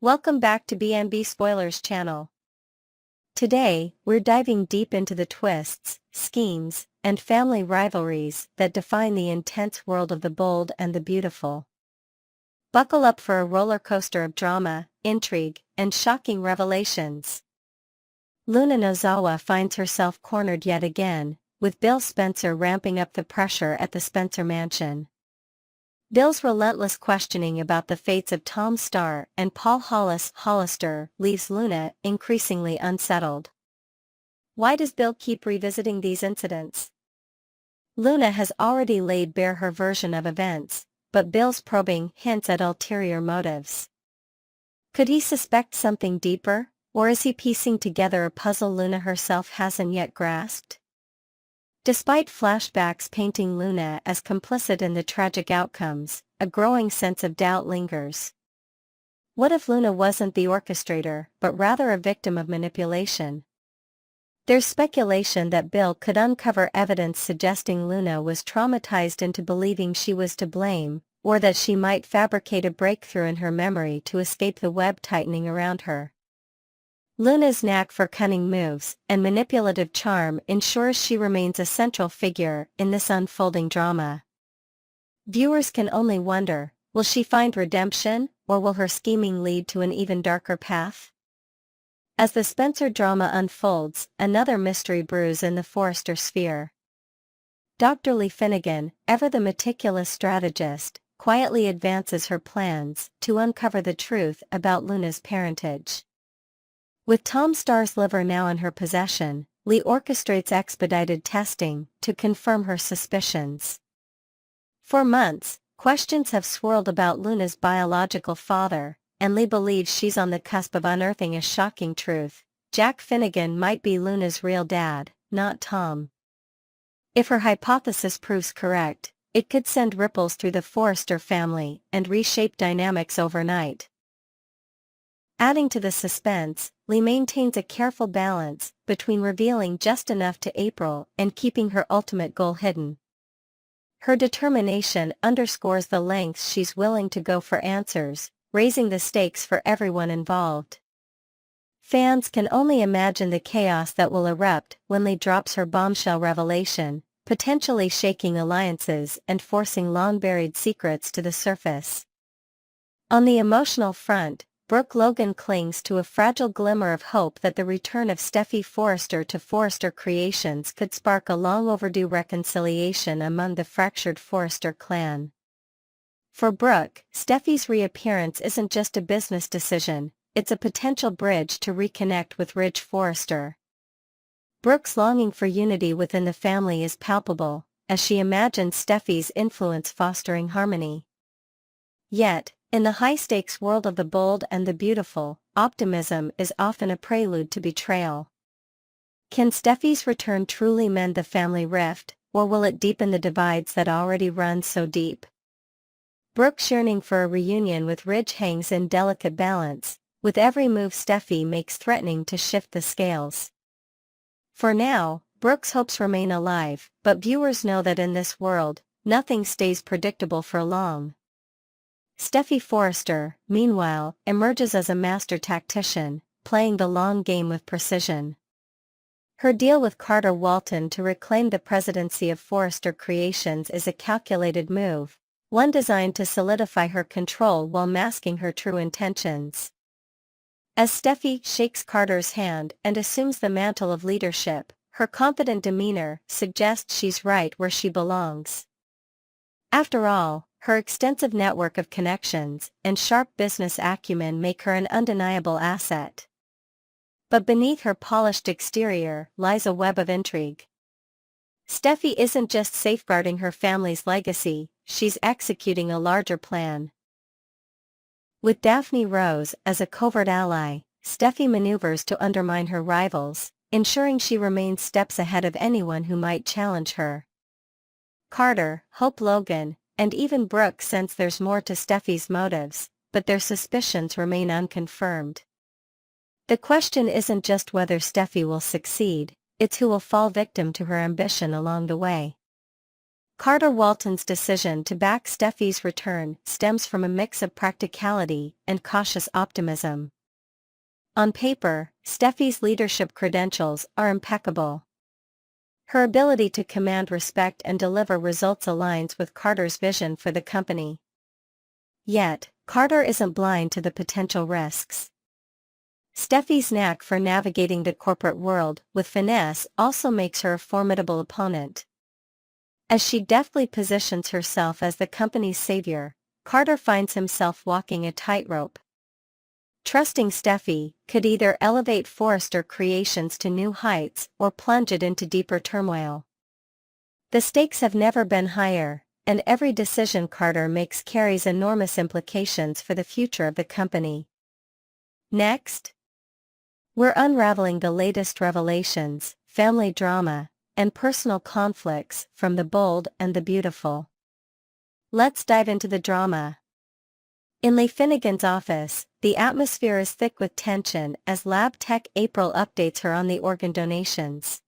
Welcome back to BNB Spoilers channel. Today, we're diving deep into the twists, schemes, and family rivalries that define the intense world of the bold and the beautiful. Buckle up for a roller coaster of drama, intrigue, and shocking revelations. Luna Nozawa finds herself cornered yet again, with Bill Spencer ramping up the pressure at the Spencer mansion. Bill's relentless questioning about the fates of Tom Starr and Paul Hollister leaves Luna increasingly unsettled. Why does Bill keep revisiting these incidents? Luna has already laid bare her version of events, but Bill's probing hints at ulterior motives. Could he suspect something deeper, or is he piecing together a puzzle Luna herself hasn't yet grasped? Despite flashbacks painting Luna as complicit in the tragic outcomes, a growing sense of doubt lingers. What if Luna wasn't the orchestrator, but rather a victim of manipulation? There's speculation that Bill could uncover evidence suggesting Luna was traumatized into believing she was to blame, or that she might fabricate a breakthrough in her memory to escape the web tightening around her. Luna's knack for cunning moves and manipulative charm ensures she remains a central figure in this unfolding drama. Viewers can only wonder, will she find redemption, or will her scheming lead to an even darker path? As the Spencer drama unfolds, another mystery brews in the Forrester sphere. Dr. Lee Finnegan, ever the meticulous strategist, quietly advances her plans to uncover the truth about Luna's parentage. With Tom Starr's liver now in her possession, Lee orchestrates expedited testing to confirm her suspicions. For months, questions have swirled about Luna's biological father, and Lee believes she's on the cusp of unearthing a shocking truth. Jack Finnegan might be Luna's real dad, not Tom. If her hypothesis proves correct, it could send ripples through the Forrester family and reshape dynamics overnight. Adding to the suspense, Lee maintains a careful balance between revealing just enough to April and keeping her ultimate goal hidden. Her determination underscores the lengths she's willing to go for answers, raising the stakes for everyone involved. Fans can only imagine the chaos that will erupt when Lee drops her bombshell revelation, potentially shaking alliances and forcing long-buried secrets to the surface. On the emotional front, Brooke Logan clings to a fragile glimmer of hope that the return of Steffy Forrester to Forrester Creations could spark a long-overdue reconciliation among the fractured Forrester clan. For Brooke, Steffy's reappearance isn't just a business decision, it's a potential bridge to reconnect with Ridge Forrester. Brooke's longing for unity within the family is palpable, as she imagines Steffy's influence fostering harmony. Yet, in the high-stakes world of the bold and the beautiful, optimism is often a prelude to betrayal. Can Steffy's return truly mend the family rift, or will it deepen the divides that already run so deep? Brooke's yearning for a reunion with Ridge hangs in delicate balance, with every move Steffy makes threatening to shift the scales. For now, Brooke's hopes remain alive, but viewers know that in this world, nothing stays predictable for long. Steffy Forrester, meanwhile, emerges as a master tactician, playing the long game with precision. Her deal with Carter Walton to reclaim the presidency of Forrester Creations is a calculated move, one designed to solidify her control while masking her true intentions. As Steffy shakes Carter's hand and assumes the mantle of leadership, her confident demeanor suggests she's right where she belongs. After all, her extensive network of connections and sharp business acumen make her an undeniable asset. But beneath her polished exterior lies a web of intrigue. Steffy isn't just safeguarding her family's legacy, she's executing a larger plan. With Daphne Rose as a covert ally, Steffy maneuvers to undermine her rivals, ensuring she remains steps ahead of anyone who might challenge her. Carter, Hope Logan, and even Brooke sense there's more to Steffy's motives, but their suspicions remain unconfirmed. The question isn't just whether Steffy will succeed, it's who will fall victim to her ambition along the way. Carter Walton's decision to back Steffy's return stems from a mix of practicality and cautious optimism. On paper, Steffy's leadership credentials are impeccable. Her ability to command respect and deliver results aligns with Carter's vision for the company. Yet, Carter isn't blind to the potential risks. Steffy's knack for navigating the corporate world with finesse also makes her a formidable opponent. As she deftly positions herself as the company's savior, Carter finds himself walking a tightrope. Trusting Steffy could either elevate Forrester Creations to new heights or plunge it into deeper turmoil. The stakes have never been higher, and every decision Carter makes carries enormous implications for the future of the company. Next, we're unraveling the latest revelations, family drama, and personal conflicts from the bold and the beautiful. Let's dive into the drama. In Leigh Finnegan's office, the atmosphere is thick with tension as lab tech April updates her on the organ donations.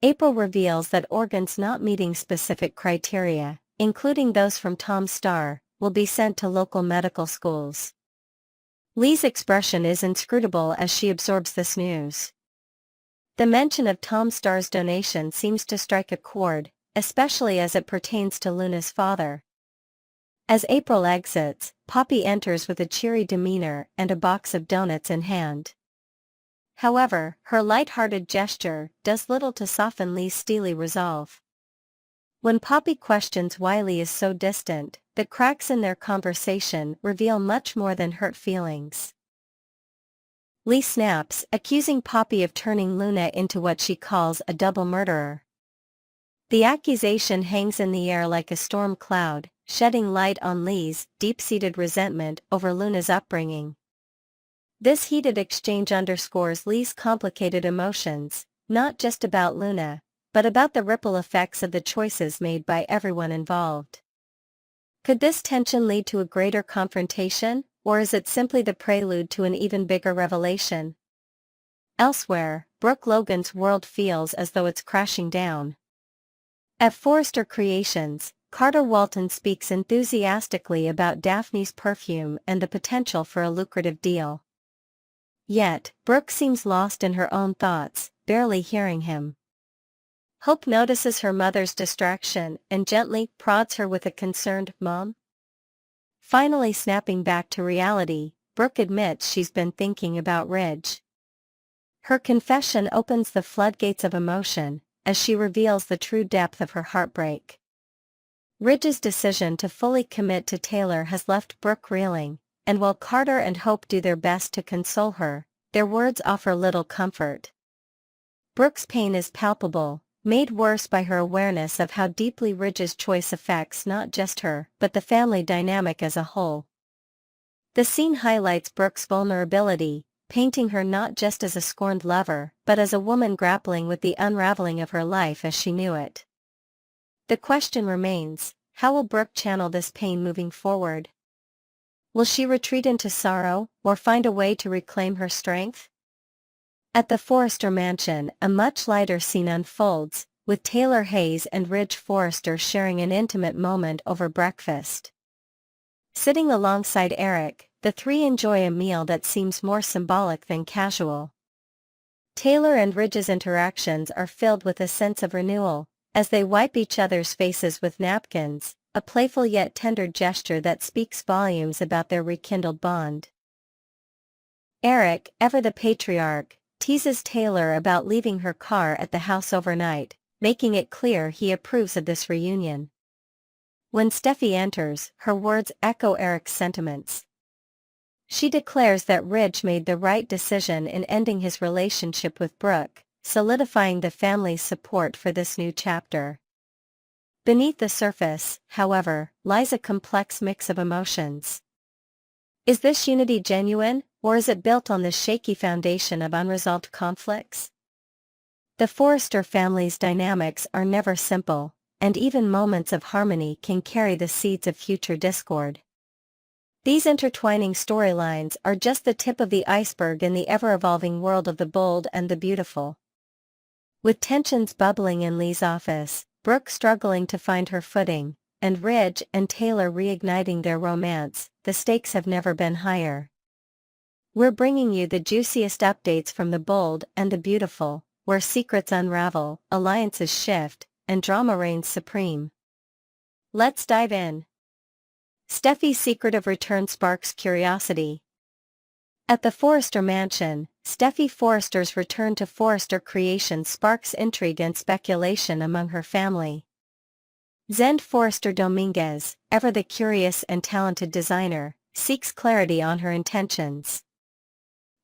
April reveals that organs not meeting specific criteria, including those from Tom Starr, will be sent to local medical schools. Leigh's expression is inscrutable as she absorbs this news. The mention of Tom Starr's donation seems to strike a chord, especially as it pertains to Luna's father. As April exits, Poppy enters with a cheery demeanor and a box of donuts in hand. However, her light-hearted gesture does little to soften Leigh's steely resolve. When Poppy questions why Leigh is so distant, the cracks in their conversation reveal much more than hurt feelings. Leigh snaps, accusing Poppy of turning Luna into what she calls a double murderer. The accusation hangs in the air like a storm cloud, shedding light on Leigh's deep-seated resentment over Luna's upbringing. This heated exchange underscores Leigh's complicated emotions, not just about Luna, but about the ripple effects of the choices made by everyone involved. Could this tension lead to a greater confrontation, or is it simply the prelude to an even bigger revelation? Elsewhere, Brooke Logan's world feels as though it's crashing down. At Forrester Creations, Carter Walton speaks enthusiastically about Daphne's perfume and the potential for a lucrative deal. Yet, Brooke seems lost in her own thoughts, barely hearing him. Hope notices her mother's distraction and gently prods her with a concerned "Mom?" Finally snapping back to reality, Brooke admits she's been thinking about Ridge. Her confession opens the floodgates of emotion, as she reveals the true depth of her heartbreak. Ridge's decision to fully commit to Taylor has left Brooke reeling, and while Carter and Hope do their best to console her, their words offer little comfort. Brooke's pain is palpable, made worse by her awareness of how deeply Ridge's choice affects not just her, but the family dynamic as a whole. The scene highlights Brooke's vulnerability, painting her not just as a scorned lover, but as a woman grappling with the unraveling of her life as she knew it. The question remains, how will Brooke channel this pain moving forward? Will she retreat into sorrow, or find a way to reclaim her strength? At the Forrester mansion, a much lighter scene unfolds, with Taylor Hayes and Ridge Forrester sharing an intimate moment over breakfast. Sitting alongside Eric, the three enjoy a meal that seems more symbolic than casual. Taylor and Ridge's interactions are filled with a sense of renewal, as they wipe each other's faces with napkins, a playful yet tender gesture that speaks volumes about their rekindled bond. Eric, ever the patriarch, teases Taylor about leaving her car at the house overnight, making it clear he approves of this reunion. When Steffy enters, her words echo Eric's sentiments. She declares that Ridge made the right decision in ending his relationship with Brooke, solidifying the family's support for this new chapter. Beneath the surface, however, lies a complex mix of emotions. Is this unity genuine, or is it built on the shaky foundation of unresolved conflicts? The Forrester family's dynamics are never simple, and even moments of harmony can carry the seeds of future discord. These intertwining storylines are just the tip of the iceberg in the ever-evolving world of the bold and the beautiful. With tensions bubbling in Leigh's office, Brooke struggling to find her footing, and Ridge and Taylor reigniting their romance, the stakes have never been higher. We're bringing you the juiciest updates from the bold and the beautiful, where secrets unravel, alliances shift, and drama reigns supreme. Let's dive in. Steffy's secretive return sparks curiosity. At the Forrester mansion, Steffy Forrester's return to Forrester Creations sparks intrigue and speculation among her family. Zende Forrester Dominguez, ever the curious and talented designer, seeks clarity on her intentions.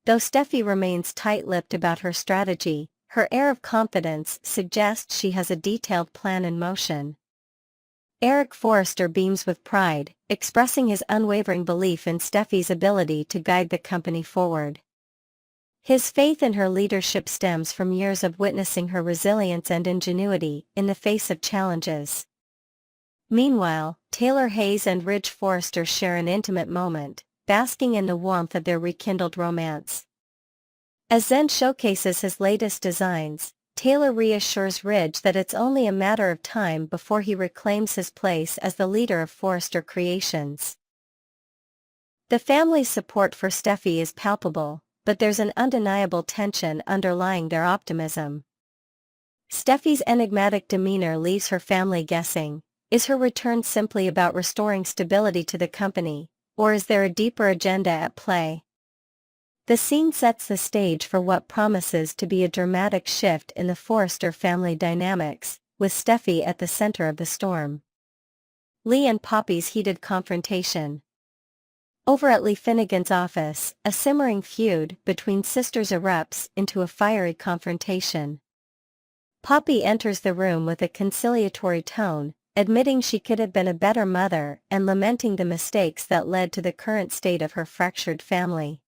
Though Steffy remains tight-lipped about her strategy, her air of confidence suggests she has a detailed plan in motion. Eric Forrester beams with pride, expressing his unwavering belief in Steffy's ability to guide the company forward. His faith in her leadership stems from years of witnessing her resilience and ingenuity in the face of challenges. Meanwhile, Taylor Hayes and Ridge Forrester share an intimate moment, basking in the warmth of their rekindled romance. As Zende showcases his latest designs, Taylor reassures Ridge that it's only a matter of time before he reclaims his place as the leader of Forrester Creations. The family's support for Steffy is palpable, but there's an undeniable tension underlying their optimism. Steffy's enigmatic demeanor leaves her family guessing. Is her return simply about restoring stability to the company, or is there a deeper agenda at play? The scene sets the stage for what promises to be a dramatic shift in the Forrester family dynamics, with Steffy at the center of the storm. Lee and Poppy's heated confrontation. Over at Lee Finnegan's office, a simmering feud between sisters erupts into a fiery confrontation. Poppy enters the room with a conciliatory tone, admitting she could have been a better mother and lamenting the mistakes that led to the current state of her fractured family.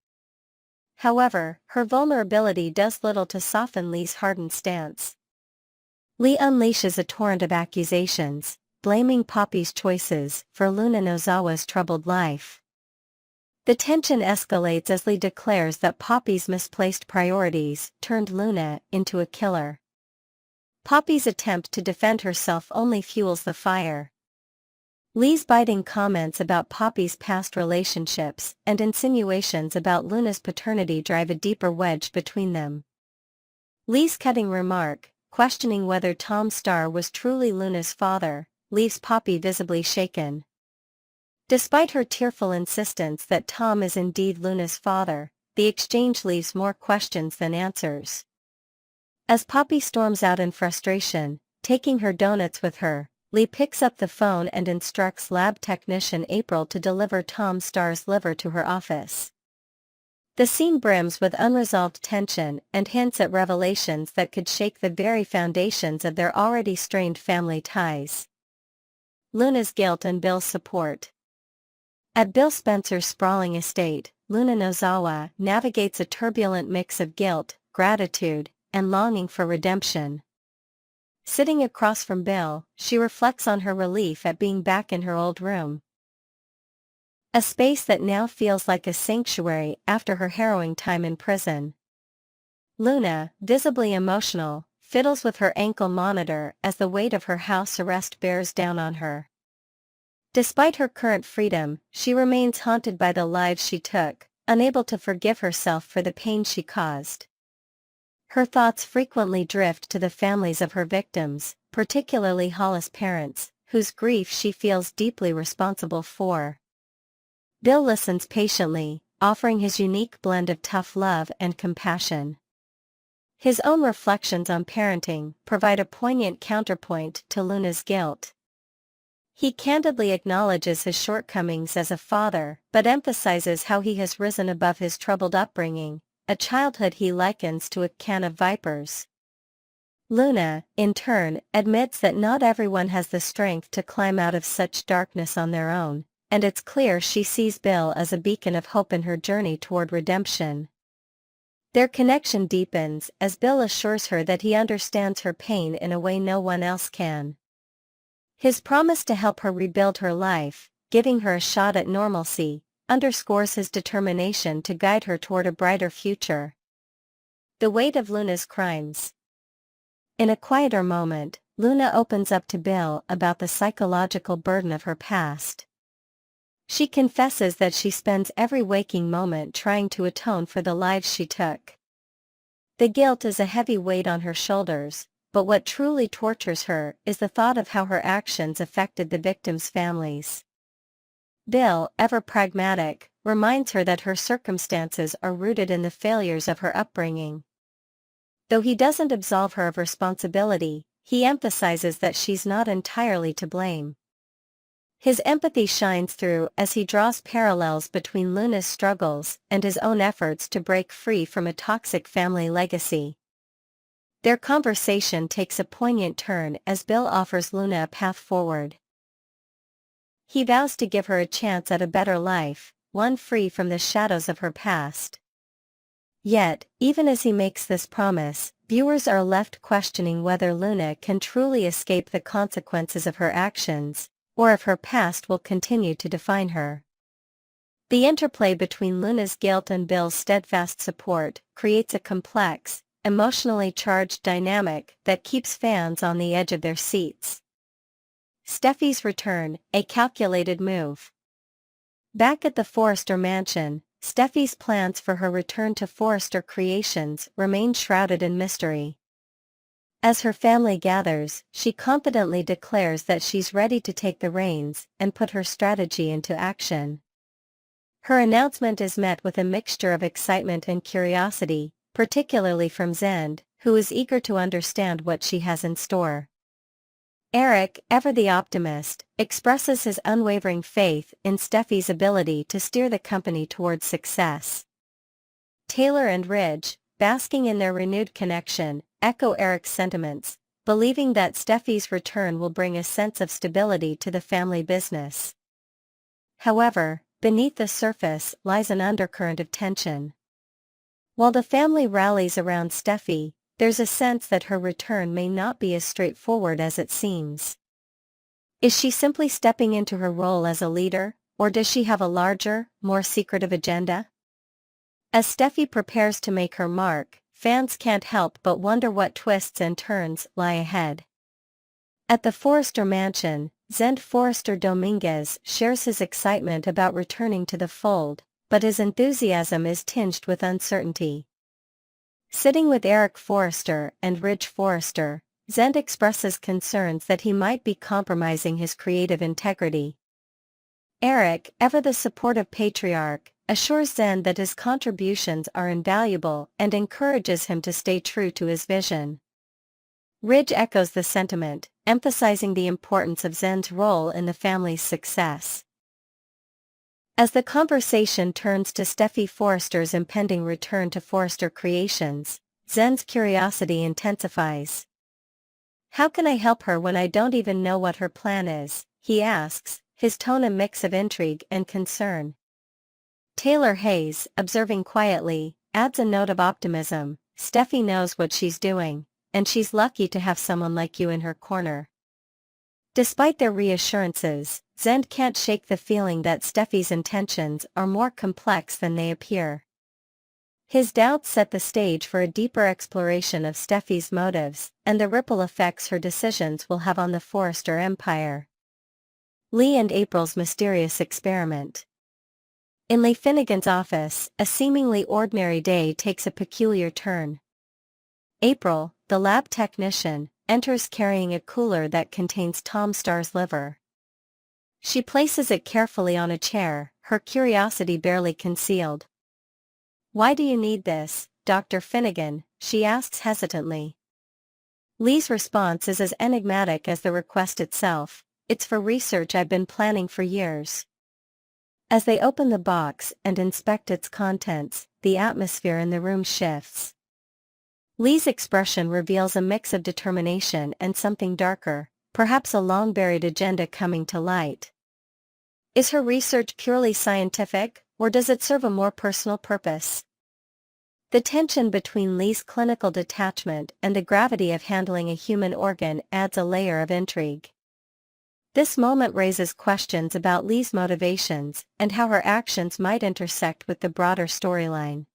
However, her vulnerability does little to soften Lee's hardened stance. Lee unleashes a torrent of accusations, blaming Poppy's choices for Luna Nozawa's troubled life. The tension escalates as Lee declares that Poppy's misplaced priorities turned Luna into a killer. Poppy's attempt to defend herself only fuels the fire. Lee's biting comments about Poppy's past relationships and insinuations about Luna's paternity drive a deeper wedge between them. Lee's cutting remark, questioning whether Tom Starr was truly Luna's father, leaves Poppy visibly shaken. Despite her tearful insistence that Tom is indeed Luna's father, the exchange leaves more questions than answers. As Poppy storms out in frustration, taking her donuts with her, Lee picks up the phone and instructs lab technician April to deliver Tom Starr's liver to her office. The scene brims with unresolved tension and hints at revelations that could shake the very foundations of their already strained family ties. Luna's guilt and Bill's support. At Bill Spencer's sprawling estate, Luna Nozawa navigates a turbulent mix of guilt, gratitude, and longing for redemption. Sitting across from Bill, she reflects on her relief at being back in her old room. A space that now feels like a sanctuary after her harrowing time in prison. Luna, visibly emotional, fiddles with her ankle monitor as the weight of her house arrest bears down on her. Despite her current freedom, she remains haunted by the lives she took, unable to forgive herself for the pain she caused. Her thoughts frequently drift to the families of her victims, particularly Hollis' parents, whose grief she feels deeply responsible for. Bill listens patiently, offering his unique blend of tough love and compassion. His own reflections on parenting provide a poignant counterpoint to Luna's guilt. He candidly acknowledges his shortcomings as a father, but emphasizes how he has risen above his troubled upbringing, a childhood he likens to a can of vipers. Luna, in turn, admits that not everyone has the strength to climb out of such darkness on their own, and it's clear she sees Bill as a beacon of hope in her journey toward redemption. Their connection deepens as Bill assures her that he understands her pain in a way no one else can. His promise to help her rebuild her life, giving her a shot at normalcy, underscores his determination to guide her toward a brighter future. The weight of Luna's crimes. In a quieter moment, Luna opens up to Bill about the psychological burden of her past. She confesses that she spends every waking moment trying to atone for the lives she took. The guilt is a heavy weight on her shoulders, but what truly tortures her is the thought of how her actions affected the victims' families. Bill, ever pragmatic, reminds her that her circumstances are rooted in the failures of her upbringing. Though he doesn't absolve her of responsibility, he emphasizes that she's not entirely to blame. His empathy shines through as he draws parallels between Luna's struggles and his own efforts to break free from a toxic family legacy. Their conversation takes a poignant turn as Bill offers Luna a path forward. He vows to give her a chance at a better life, one free from the shadows of her past. Yet, even as he makes this promise, viewers are left questioning whether Luna can truly escape the consequences of her actions, or if her past will continue to define her. The interplay between Luna's guilt and Bill's steadfast support creates a complex, emotionally charged dynamic that keeps fans on the edge of their seats. Steffy's return, a calculated move. Back at the Forrester mansion, Steffy's plans for her return to Forrester Creations remain shrouded in mystery. As her family gathers, she confidently declares that she's ready to take the reins and put her strategy into action. Her announcement is met with a mixture of excitement and curiosity, particularly from Zende, who is eager to understand what she has in store. Eric, ever the optimist, expresses his unwavering faith in Steffy's ability to steer the company towards success. Taylor and Ridge, basking in their renewed connection, echo Eric's sentiments, believing that Steffy's return will bring a sense of stability to the family business. However, beneath the surface lies an undercurrent of tension. While the family rallies around Steffy, there's a sense that her return may not be as straightforward as it seems. Is she simply stepping into her role as a leader, or does she have a larger, more secretive agenda? As Steffy prepares to make her mark, fans can't help but wonder what twists and turns lie ahead. At the Forrester mansion, Zende Forrester Dominguez shares his excitement about returning to the fold, but his enthusiasm is tinged with uncertainty. Sitting with Eric Forrester and Ridge Forrester, Zende expresses concerns that he might be compromising his creative integrity. Eric, ever the supportive patriarch, assures Zende that his contributions are invaluable and encourages him to stay true to his vision. Ridge echoes the sentiment, emphasizing the importance of Zende's role in the family's success. As the conversation turns to Steffy Forrester's impending return to Forrester Creations, Zende's curiosity intensifies. "How can I help her when I don't even know what her plan is?" he asks, his tone a mix of intrigue and concern. Taylor Hayes, observing quietly, adds a note of optimism. "Steffy knows what she's doing, and she's lucky to have someone like you in her corner." Despite their reassurances, Zende can't shake the feeling that Steffy's intentions are more complex than they appear. His doubts set the stage for a deeper exploration of Steffy's motives and the ripple effects her decisions will have on the Forrester empire. Lee and April's mysterious experiment. In Lee Finnegan's office, a seemingly ordinary day takes a peculiar turn. April, the lab technician, enters carrying a cooler that contains Tom Starr's liver. She places it carefully on a chair, her curiosity barely concealed. "Why do you need this, Dr. Finnegan?" she asks hesitantly. Lee's response is as enigmatic as the request itself. "It's for research I've been planning for years." As they open the box and inspect its contents, the atmosphere in the room shifts. Lee's expression reveals a mix of determination and something darker, perhaps a long-buried agenda coming to light. Is her research purely scientific, or does it serve a more personal purpose? The tension between Lee's clinical detachment and the gravity of handling a human organ adds a layer of intrigue. This moment raises questions about Lee's motivations and how her actions might intersect with the broader storyline.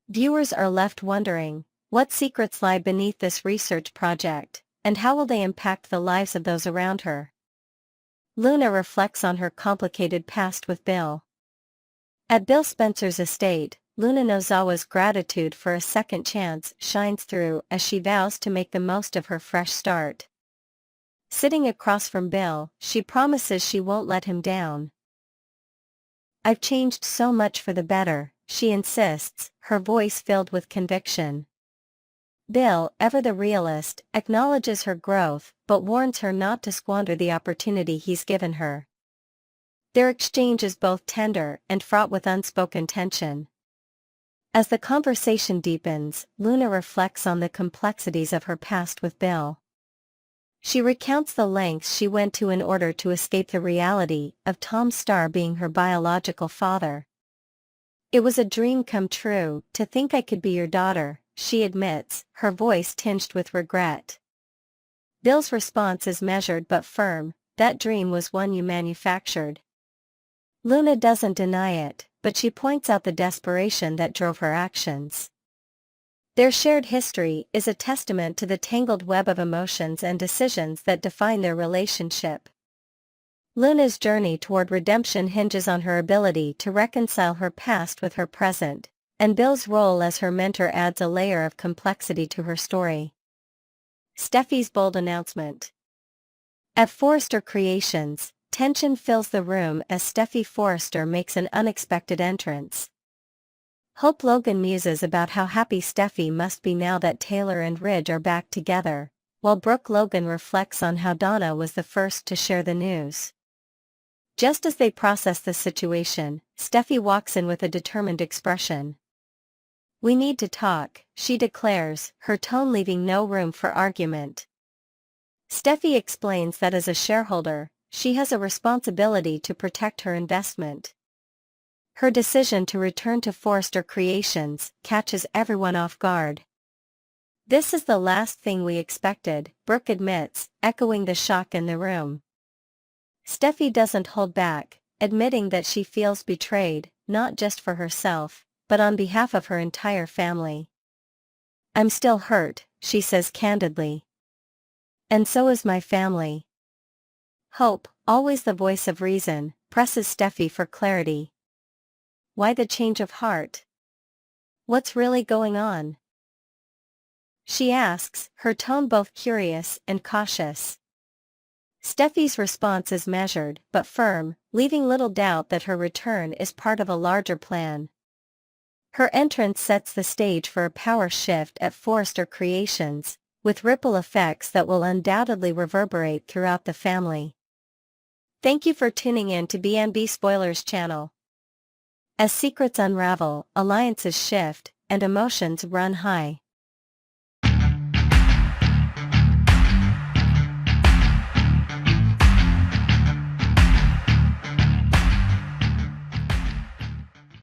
Viewers are left wondering, what secrets lie beneath this research project, and how will they impact the lives of those around her? Luna reflects on her complicated past with Bill. At Bill Spencer's estate, Luna Nozawa's gratitude for a second chance shines through as she vows to make the most of her fresh start. Sitting across from Bill, she promises she won't let him down. "I've changed so much for the better," she insists, her voice filled with conviction. Bill, ever the realist, acknowledges her growth but warns her not to squander the opportunity he's given her. Their exchange is both tender and fraught with unspoken tension. As the conversation deepens, Luna reflects on the complexities of her past with Bill. She recounts the lengths she went to in order to escape the reality of Tom Starr being her biological father. "It was a dream come true, to think I could be your daughter," she admits, her voice tinged with regret. Bill's response is measured but firm, "That dream was one you manufactured." Luna doesn't deny it, but she points out the desperation that drove her actions. Their shared history is a testament to the tangled web of emotions and decisions that define their relationship. Luna's journey toward redemption hinges on her ability to reconcile her past with her present, and Bill's role as her mentor adds a layer of complexity to her story. Steffy's bold announcement. At Forrester Creations, tension fills the room as Steffy Forrester makes an unexpected entrance. Hope Logan muses about how happy Steffy must be now that Taylor and Ridge are back together, while Brooke Logan reflects on how Donna was the first to share the news. Just as they process the situation, Steffy walks in with a determined expression. "We need to talk," she declares, her tone leaving no room for argument. Steffy explains that as a shareholder, she has a responsibility to protect her investment. Her decision to return to Forrester Creations catches everyone off guard. "This is the last thing we expected," Brooke admits, echoing the shock in the room. Steffy doesn't hold back, admitting that she feels betrayed, not just for herself, but on behalf of her entire family. "I'm still hurt," she says candidly. "And so is my family." Hope, always the voice of reason, presses Steffy for clarity. "Why the change of heart? What's really going on?" she asks, her tone both curious and cautious. Steffy's response is measured but firm, leaving little doubt that her return is part of a larger plan. Her entrance sets the stage for a power shift at Forrester Creations, with ripple effects that will undoubtedly reverberate throughout the family. Thank you for tuning in to BNB Spoilers channel. As secrets unravel, alliances shift, and emotions run high.